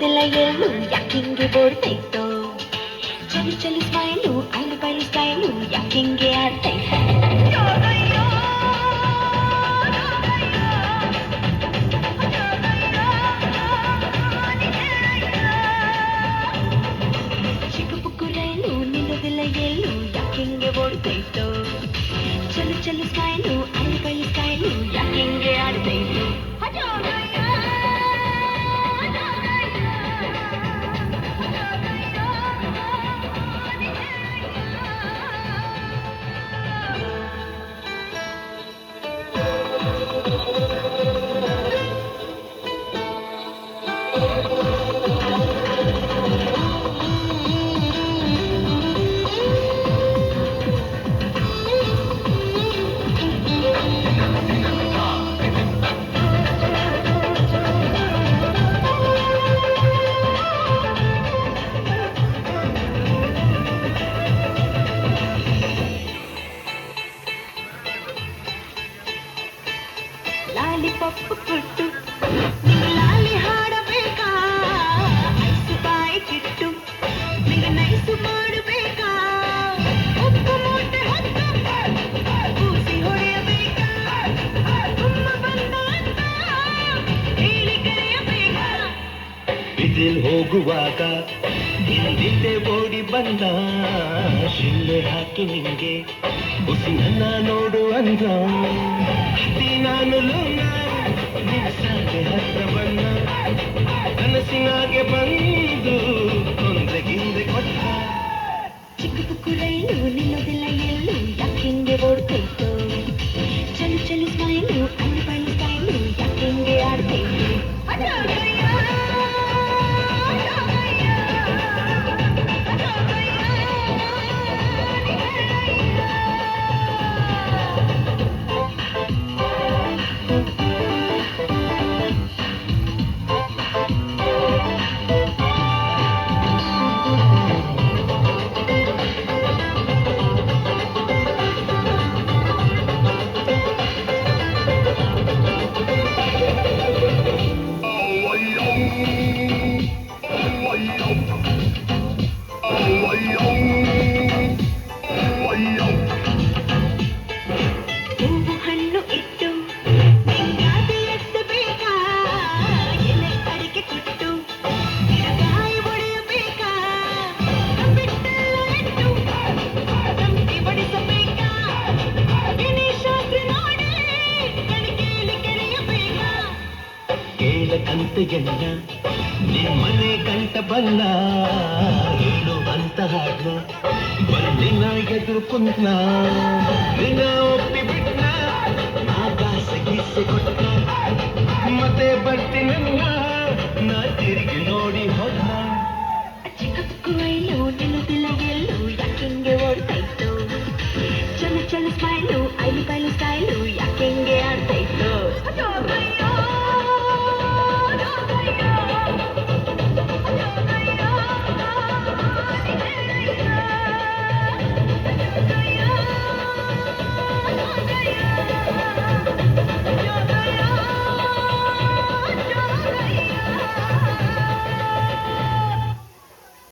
ನಿಲ್ಲೋದಿಲ್ಲ ಎಲ್ಲೂ ಯಾಕಿಂಗೆ ಬೋಡ್ತೈತೋ ಚಲಿ ಚಲಿ smile ಐಲು ಬೈಲು style ಯಾಕಿಂಗೆ ಆಡ್ತೈತೋ ಚಿಕ್ಕ ಪುಕ್ಕು ರೈಲು ನಿಲ್ಲೋದಿಲ್ಲ ಎಲ್ಲೂ ಯಾಕಿಂಗೆ ಬೋಡ್ತೈತೋ ಚಲಿ ಚಲಿ ಸ್ಮೈಲು ಐಲು ಬೈಲು ಸ್ಟೈಲು ಯಾಕಿಂಗೆ ಆಡ್ತೈತೋ ಲಾಲಿಪಾಪ್ ಕೊಟ್ಟು ಲಾಲಿ ಹಾಡಬೇಕಾ ಐಸು ಬಾಯಿ ಕಿಟ್ಟು ನಿಂಗ ನೈಸು ಮಾಡಬೇಕಾ ಉಪ್ಪು ಮೂಟೆ ಹೊತ್ತು ಕೂಸಿ ಹೊಡೆಯಬೇಕಾ ತುಂಬ ಬಂದ ಅಂತ ಹೇಳಿ ಕರೆಯಬೇಕಾ ಬಿದಿಲ್ ಹೋಗುವಾಗ ಹಿಂದಿಂದೆ ಓಡಿ ಬಂದ ಶಿಲ್ಲೆ ಹಾಕಿ ನಿಂಗೆ ಉಸಿರನ್ನ ನೋಡು ಅಂದ ನಾನು ನಿಲ್ಸಾಗೆ ಹತ್ರ ಬಣ್ಣ ಕನಸಿನಾಗೆ ಬಂದು ತೊಂದರೆಗಿಂದೆ ಕೊಟ್ಟ ಚಿಕ್ಕ ಪುಕ್ಕು ರೈಲು ನಿಲ್ಲೋದಿಲ್ಲ ಎಲ್ಲೂ ಯಾಕಿಂಗೆ ಓಡ್ತೈತೋ ಚಲಿ ಚಲಿ ಸ್ಮೈಲು ಐಲು ಬೈಲು ಸ್ಟೈಲು ಯಾಕಿಂಗೆ ಆಡ್ತೈತೋ ಹೂವು ಹಣ್ಣು ಇಟ್ಟು ನಿಂಗಾದೆ ಎತ್ತಬೇಕಾ ಎಲೆ ಅಡಿಕೆ ಕೊಟ್ಟು ಗಿಡಗಾಯಿ ಒಡೆಯಬೇಕಾ ಬಿಟ್ಟೆಲ್ಲ ಇಟ್ಟು ತಂತಿ ಬಡಿಸಬೇಕಾ ಗಣೇಶಾಸ್ತ್ರಿ ನೋಡಿ ಕಣಿಕೇಲಿ ಕೆರೆಯಬೇಕಾ ಕೇಳಕಂತೆಯನ್ನ ನಿಮ್ಮನೆ ಕಂಟ ಬಲ್ಲ ಹೇಳುವಂತ ಹಾಡ್ನ ಬಂದಿನ ಎದುರು ಕುಂತ್ನ ನಿನ್ನ ಒಪ್ಪಿ ಬಿಟ್ನ ಆಕಾಶ ಗೀಸೆ ಕೊಟ್ಟ ಮತ್ತೆ ಬರ್ತೀನನ್ನ ನಾ ತಿರುಗಿ ನೋಡಿ ಹೋದ ಚಿಕ್ಕ ಪುಕ್ಕು ರೈಲು ನಿಲ್ಲೋದಿಲ್ಲ ಎಲ್ಲೂ ಯಾಕಿಂಗೆ ಓಡ್ತೈತೋ ಚಲು ಚಲು ಸ್ಮೈಲು ಐಲು ಬೈಲು ಸ್ಟೈಲು ಯಾಕೆ